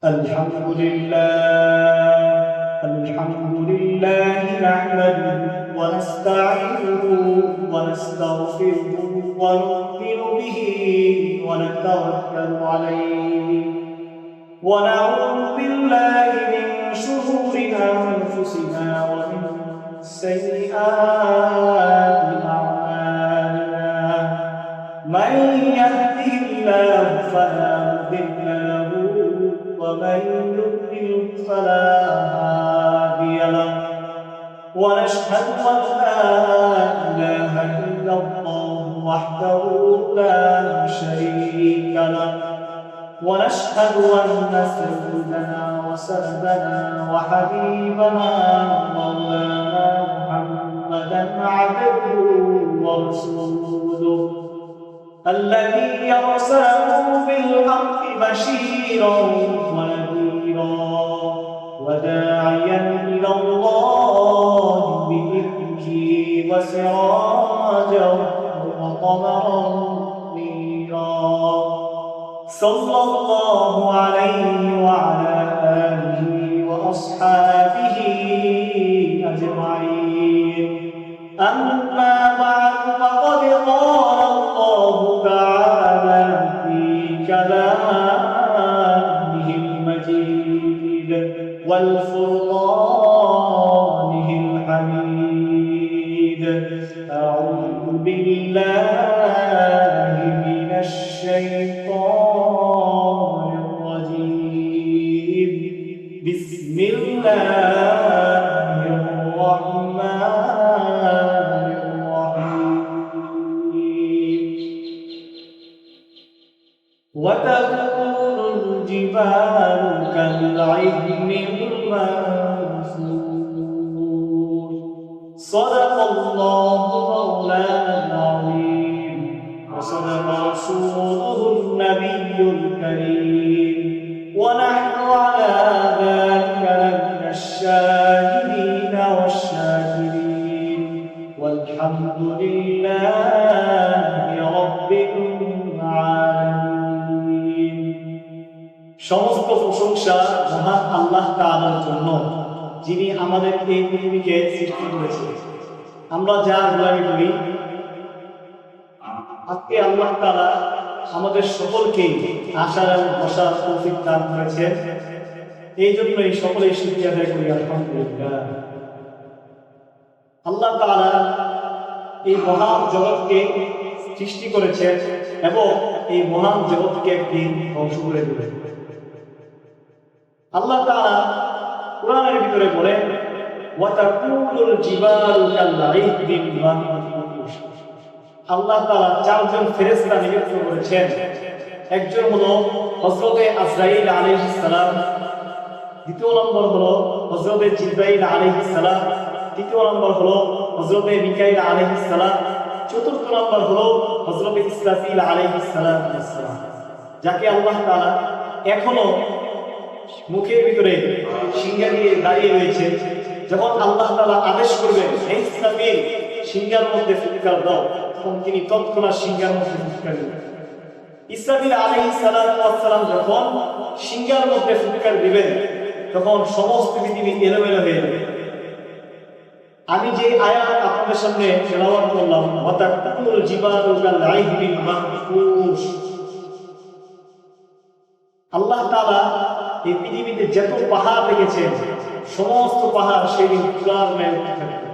الحمد لله نحمده ونستعينه ونستغفره ونؤمن به ونتوكل عليه ونعوذ بالله من شرور أنفسنا ومن سيئات أعمالنا من يهده الله فلا مضل له ومن يضلل فلا هادي له ونشهد أن لا إله إلا الله وحده لا شريك له ونشهد أن سيدنا وسندنا وحبيبنا مولانا محمدا عبده ورسوله الذي أرسله بالحق بشيرا ونذيرا وداعيا إلى الله بإذنه وسراجا وقمرا منيرا صلى الله عليه وعلى آله وأصحابه أجمعين أما بعد فقد قال الله تعالى في كلامه المجيد والفرقانه الحميد أعوذ بالله من الشيطان الرجيم بسم الله الرحمن الرحيم وتكون الجبال كالعهن المنفوش صدق الله مولانا العظيم وصدق رسوله النبي الكريم ونحن على ذلك لمن الشاهدين والشاكرين والحمد لله رب العالمين সমস্ত প্রশংসা মহান আল্লাহ তাআলার জন্য, যিনি আমাদের এই পৃথিবীকে সৃষ্টি করেছেন। আমরা যা গোলামি করি, আজকে আল্লাহ তাআলা আমাদের সকলকে আশার এবং বসার তৌফিক দান করেছেন। এই জন্য এই সকলেই শুকরিয়া আদায় করি আলহামদুলিল্লাহ। আল্লাহ তাআলা এই মহান জগৎকে সৃষ্টি করেছেন এবং এই মহান জগৎকে একদিন ধ্বংস করে দেবেন। আল্লাহ তাআলা কোরআনের ভিতরে বলেন, ওয়াতাকুলুল জিবালু কাল্লাইহিল মানফুশ। আল্লাহ তাআলা চারজন ফেরেশতা নিযুক্ত করেছেন। একজন হলো হযরতে আজরাইল আলাইহিস সালাম, দ্বিতীয় নম্বর হলো হযরতে জিবরাইল আলাইহিস সালাম, তৃতীয় নম্বর হলো হযরতে মিকাইল আলাইহিস সালাম, চতুর্থ নম্বর হলো হযরতে ইসরাফিল আলাইহিস সালাম, যাকে আল্লাহ তাআলা এখনো মুখের ভিতরে সিংহা দিয়ে দাঁড়িয়ে রয়েছে। যখন আল্লাহ তাআলা আদেশ করবেন, হে ইসরাফিল সিংহার মধ্যে ফুৎকার দাও, তখন তিনি তৎক্ষণাৎ সিংহার মধ্যে ফুৎকার দিবেন। ইসরাফিল আলাইহিস সালাম যখন সিংহার মধ্যে ফুৎকার দিবেন, তখন সমস্ত পৃথিবী এলোমেলো হয়ে যাবে। আমি যে আয়াত আপনাদের সামনে তেলাওয়াত করলাম, ওয়াতাকুলুল জিবালু কাল্লাইহিল মানফুশ, আল্লাহ তাআলা এই পৃথিবীতে যত পাহাড় রেখেছেন, সমস্ত পাহাড় সেদিন চূড়ার ন্যায় উঠতে থাকবে।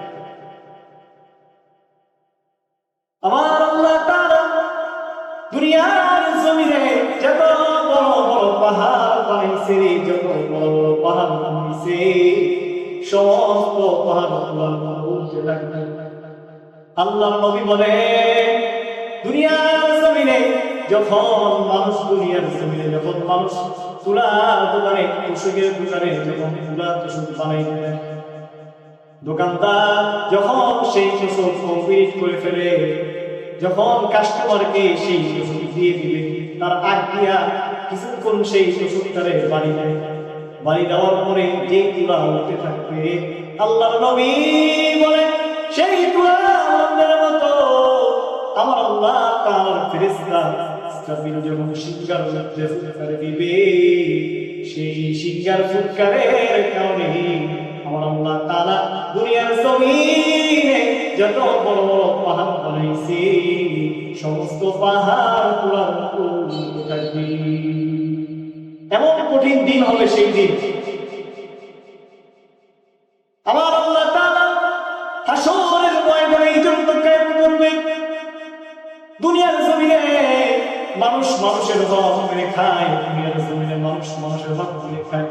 আমার আল্লাহ তাআলা দুনিয়ার জমিনে যত বড় বড় পাহাড় বানাইছে, যত বড় বড় পাহাড় বানাইছে, সমস্ত পাহাড় উঠতে থাকবে। আল্লাহ নবী বলেন, দুনিয়ার জমিনে যখন মানুষ তুলার দোকানে, তোষকের দোকানে যখন তুলার তোষক বানাই দেয়, দোকানদার যখন সেই তোষক কমপ্লিট করে ফেলে, যখন কাস্টমারকে সেই তোষক দিয়ে দিবে, তার আগ দিয়া কিছুক্ষণ সেই তোষকটারে বাড়ি দেয়। বাড়ি দেওয়ার পরে যে তুলা উঠতে থাকবে, আল্লাহর নবী বলেন, সেই তুলা মতো আমার আল্লাহ তাআলার ফেরেশতা ইসরাফিল যখন সিংহার মধ্যে ফুৎকার দিবে, সেই সিঙ্গার ফুৎকারের কারণে আমার আল্লাহ তাআলা দুনিয়ার জমিনে যত বড় বড় পাহাড় বানাইছে সমস্ত পাহাড় পুরান থাকবে। এমন কঠিন দিন হবে সেই দিন আমার আল্লাহ তাআলা হাসরের ময়দানে এই জন্য কায়েম করবে। দুনিয়ার জমিনে মানুষ মানুষের হক মেরে খায়, দুনিয়ার জমিনে মানুষ মানুষের হক মেরে খায়,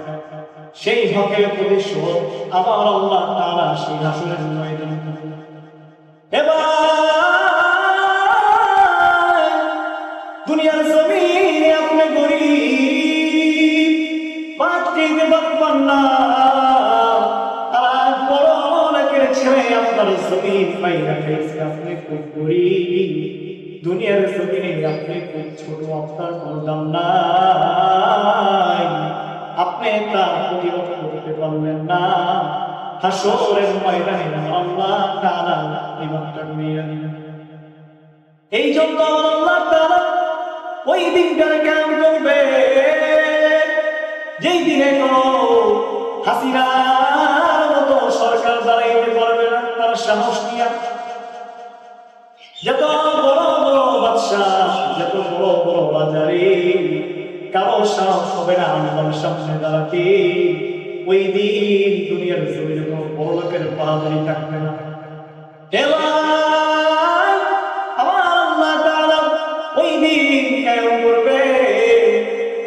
সেই হকের প্রতিশোধ আমার আল্লাহ তাআলা সেই হাসরের ময়দানে করবে। এবার দুনিয়ার জমিনে আপনি গরিব, ভাত খেতে পারবেন না, আর বড় লোকের ছেলে আপনার জমিন পাইয়া খাইছে, আপনি খুব গরিব, দুনিয়ার জমিনে আপনি খুব ছোট, আপনার কোনো দাম নাই, আপনি তার প্রতিরোধ করতে পারবেন না। হাসরের ময়দানে আল্লাহ তাআলা ইমানটা নিয়ে নেবেন। এই জন্য আল্লাহ তাআলা ওই দিনটার কায়েম করবে যেই দিনে কোনো হাসিনার মতো সরকার দাঁড়াইতে পারবে না তার সাহস নিয়ে। যত বড় বড় বাদশাহ, যত বড় বড় রাজারে, কারো সাহস হবে না আল্লাহর সামনে দাঁড়াতে। ওই দিন দুনিয়ার জমিনে কোনো বড় লোকের বাহাদুরি থাকবে না। আমার আল্লাহ তাআলা ওই দিন কায়েম করবে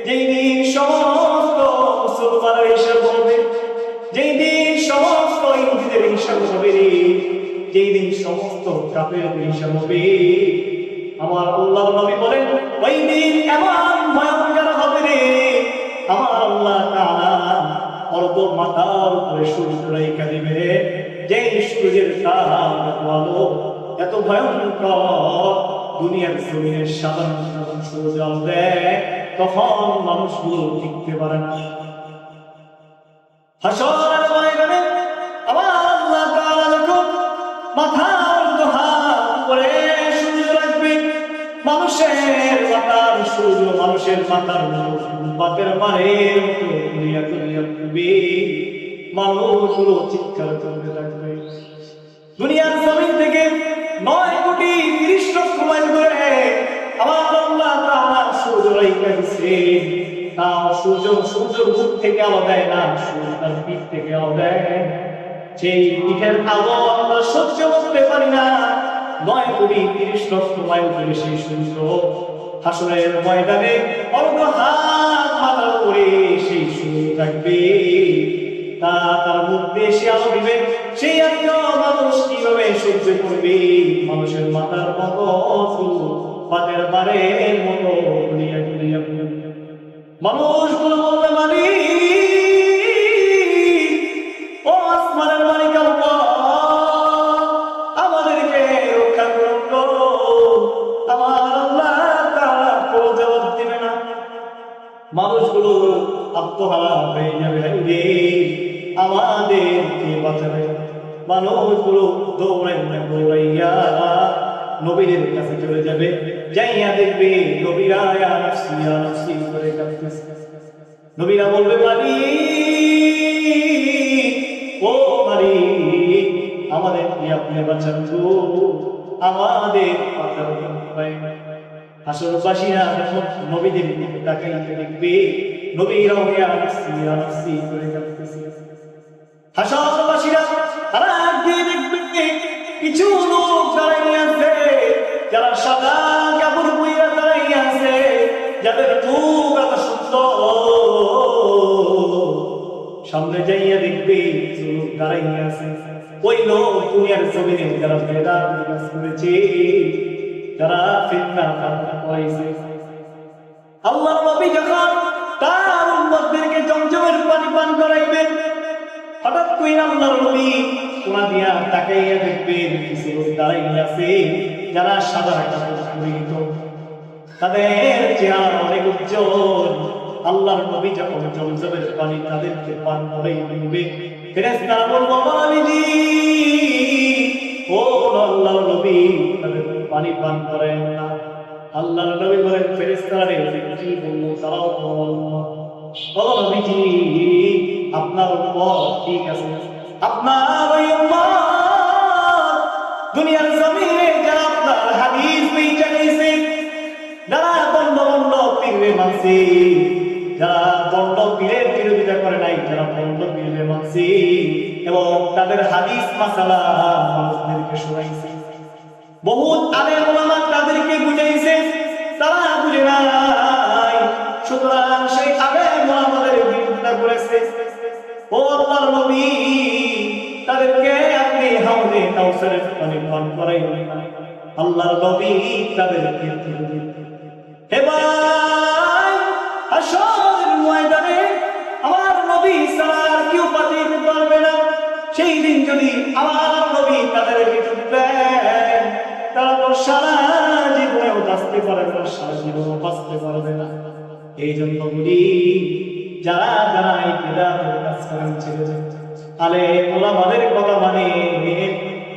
যেই দিন সমস্ত মুসলমানের হিসাব হবে, যেই দিন সমস্ত ইহুদিদের হিসাব হবে, যেই দিন সমস্ত কাফেরদের হিসাব হবে। আমার আল্লাহর নবী বলেন ওই দিন এমন ভয়ঙ্কর হবে রে, আমার আল্লাহ তাআলা অর্ধ মাথার উপরে সূর্য রেখা দিবে, যেই সূর্যের তাপ আলো এত ভয়ঙ্কর, দুনিয়ার জমিনের সাধারণ সাধারণ সূর্য জ্বলবে, তখন মানুষগুলো টিকতে পারে না। হাসরের ময়দানে আমার আল্লাহ তাআলা যখন মাথার হাত উপরে সূর্য রাখবে, মানুষের মাথার সূর্য মানুষের মাথার বাতের মারের মতো দুনিয়া দুনিয়া ঘুরবে, মানুষগুলো চিৎকার করতে থাকবে। দুনিয়ার জমিন থেকে 9,30,00,000 মাইল দূরে আমার আল্লাহ তাআলা সূর্য রেখা দিয়েছে। তাও সূর্যের মুখ থেকে আলো দেয় না, সূর্য তার পিঠ থেকে আলো দেয়। সেই পিঠের আলো আমরা সহ্য করতে পারি না। 9,30,00,000 মাইল দূরে সেই সূর্য হাসরের ময়দানে অর্ধ হাত মাথার উপরে সেই সূর্য থাকবে, তার মধ্যে এসে আলো দিবে। সেই আলো মানুষ কিভাবে সহ্য করবে? মানুষের মাথার মতো পাতের বারের মতো ঘুরিয়া ঘুরিয়া মানুষগুলো বলবে মালিক, ও আসমানের মালিক আল্লাহ, আমাদেরকে রক্ষা করুন। আমার আল্লাহ তাআলা কোনো জবাব দিবে না। মানুষগুলো আত্মহারা হয়ে যাবে, রে আমাদেরকে বাঁচাবে। মানুষগুলো দৌড়াইয়া নবীদের কাছে চলে যাবে, যাইয়া দেখবে নবীরা ইয়া নাফসি ইয়া নাফসি করে কাঁদতেছে। নবীরা বলবে মালিক, ও মালিক, আমাদের কি আপনি বাঁচান গো, আমাদের পাতার পায় না। হাসরবাসীরা যখন নবীদের দিকে তাকাইতে দেখবে নবীরা ইয়া নাফসি ইয়া নাফসি করে কাঁদতেছে। হাসরবাসীরা তারা গিয়ে দেখবে কিছু লোক দাঁড়াইয়া আছে, যারা সাদা কাপড় পরিয়া দাঁড়াইয়া আছে, যাদের মুখ এত সুন্দর। সামনে যাইয়া দেখবে কিছু লোক দাঁড়াইয়া আছে, ওই লোক দুনিয়ার জমিনে যারা বেদাত কাজ করেছে, যারা ফিতনা করেছে। আল্লাহর নবী যখন তার উম্মতদেরকে জমজমের পানি পান করাইবেন, হঠাৎ করে আল্লাহর নবী কোনা দিয়া তাকাইয়া দেখবেন কিছু লোক দাঁড়াইয়া আছে, যারা সাদা কাপড় পরিহিত, তাদের চেহারা অনেক উজ্জ্বল। আল্লাহর নবী যখন জমজমের পানি তাদেরকে পান করাইবে, ফেরেশতারা বলবে নবীজি, ও আল্লাহর নবী, তাদের পানি পান করেন না। আল্লাহর নবী বলেন ফেরেশতারা কি বলবো, তারাও ও নবীজি, আপনার উম্মত ঠিক আছে, আপনার ওই উম্মত দুনিয়ার জমিনে যারা আপনার হাদিস পেয়ে গেছে, যারা বন্ড বন্ড পীরে মানছে, যারা বন্ড পীরের বিরোধিতা করে নাই, যারা বন্ড পীরে মানছে এবং তাদের হাদিস মাসালা মানুষদেরকে শোনাইছে, বহুত আলেম ওলামা তাদেরকে বুঝাইছে, তারা বুঝে নাই, সুতরাং সেই আলেম ওলামাদের বিরোধিতা করেছে। ও আল্লাহর নবী, তাদেরকে আপনি হাউজে কাউসারের পানি পান করাইবেন। আল্লাহর নবী তাদেরকে হে ভাই, হাসরের ময়দানে আমার নবী ছাড়া আর কেউ পানি দিতে পারবে না। সেই দিন যদি আমার নবী তাদেরকে দেন, তারা তো সারা জীবনেও বাঁচতে পারবে না, সারা জীবনেও বাঁচতে পারবে না। এই জন্য বলি, যারা যারা এই বিদাতের কাজ করেন ছেড়ে দেন, আলে ওলামাদের কথা মানে,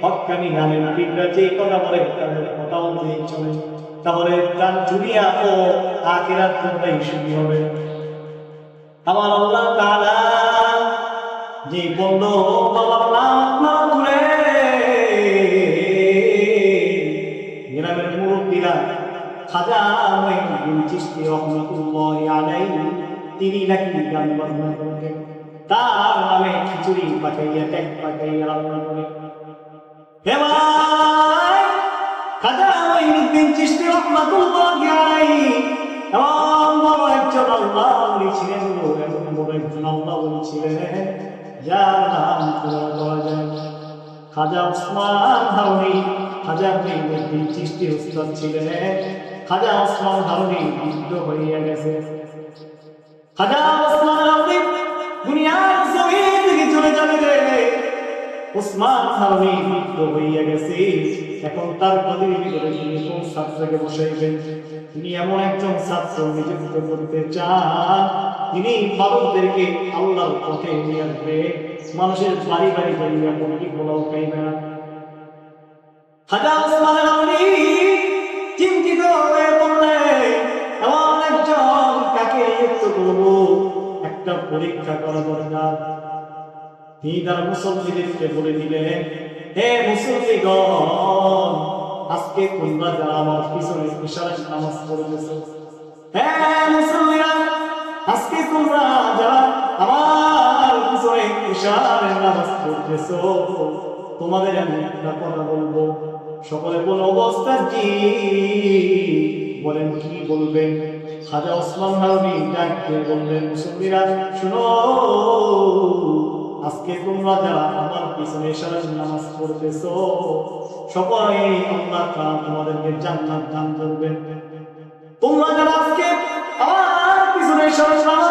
হক্কানি আলেম পীররা যে কথা বলে তাদের কথা অনুযায়ী চলে, তাহলে তার দুনিয়া ও আখিরাত দুটোই সুখী হবে। আমার আল্লাহ তাআলা যে বলল বাবার নাম ধরে গ্রামের মুরব্বীরা খাজা মঈনুদ্দিন চিশতি রাহমাতুল্লাহি আলাইহি, তিনি নাকি গান বাজনা করতেন, তার নামে খিচুড়ি পাঠাইয়া ট্যাগ পাঠাইয়া রান্না করে। হে ভাই, খাজা মঈনুদ্দিন চিশতি রাহমাতুল্লাহি আলাইহি এমন বড় একজন আল্লাহ ওলি ছিলেন, এমন বড় একজন আল্লাহ ওলি ছিলেন যার নাম পুরা করা যায়। খাজা ওসমান হারুনি, খাজা মঈনুদ্দিন চিশতির উস্তাদ ছিলেন। খাজা ওসমান হারুনি বৃদ্ধ হইয়া গেছে। খাজা ওসমান হারুনি দুনিয়ার জমিন থেকে চলে যাবে রে। ওসমান হারুনি বৃদ্ধ হইয়া গেছে, এখন তার প্রতিনিধি করে তিনি কোন ছাত্রকে বসাইবেন? তিনি এমন একজন ছাত্র নিযুক্ত করতে চান, তিনি মানুষদেরকে আল্লাহর পথে নিয়ে আসবে, মানুষের বাড়ি বাড়ি বাড়িয়া মুরগি পোলাও খাইবে না। খাজা ওসমান হারুনি চিন্তিত হয়ে পড়লেন, এমন একজন কাকে নিযুক্ত করবো, একটা পরীক্ষা করা দরকার। তিনি তার মুসল্লিদেরকে বলে দিলেন, হে মুসল্লিগণ, আজকে তোমরা যারা আমার পিছনে ইশারায় নামাজ পড়তেছ, হ্যাঁ মুসল্লিরা, আজকে তোমরা যারা আমার পিছনে ইশারায় নামাজ পড়তেছ, তোমাদের আমি একটা কথা বলবো, সকলে কোন অবস্থা কি বলেন, কি বলবেন? খাজা ওসমান হারুনি ডাকতে বললেন, মুসল্লিরা শুনো, আজকে তোমরা যারা আমার পিছনে ইশারায় নামাজ পড়তেছো, সকলে আল্লাহ তাআলা তোমাদেরকে জান্নাত দান করবেন। তোমরা যারা আজকে আমার পিছনে ইশারায় নামাজ